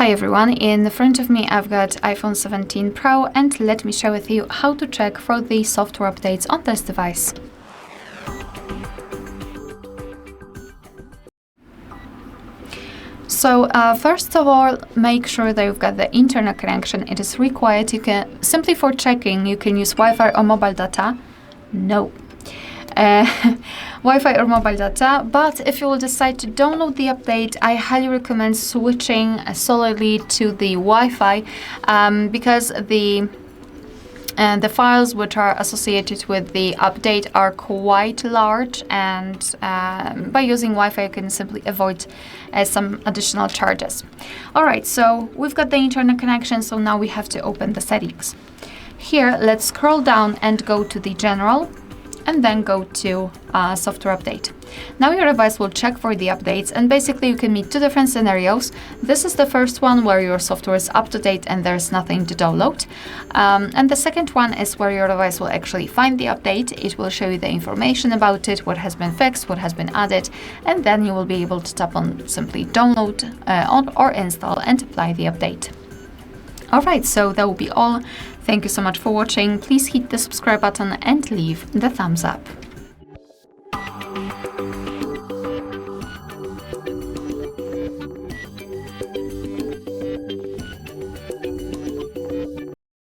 Hi everyone, in front of me I've got iPhone 17 Pro and let me share with you how to check for the software updates on this device. So first of all, make sure that you've got the internet connection. It is required. You can simply for checking, you can use Wi-Fi or mobile data. No. Wi-Fi or mobile data, but if you will decide to download the update, I highly recommend switching solely to the Wi-Fi because the files which are associated with the update are quite large, and by using Wi-Fi you can simply avoid some additional charges. Alright, so we've got the internet connection, so now we have to open the settings. Here, let's scroll down and go to the General, and then go to software update. Now your device will check for the updates, and basically you can meet two different scenarios. This is the first one where your software is up to date and there's nothing to download. And the second one is where your device will actually find the update. It will show you the information about it, what has been fixed, what has been added, and then you will be able to tap on simply download or install and apply the update. Alright, so that will be all. Thank you so much for watching. Please hit the subscribe button and leave the thumbs up.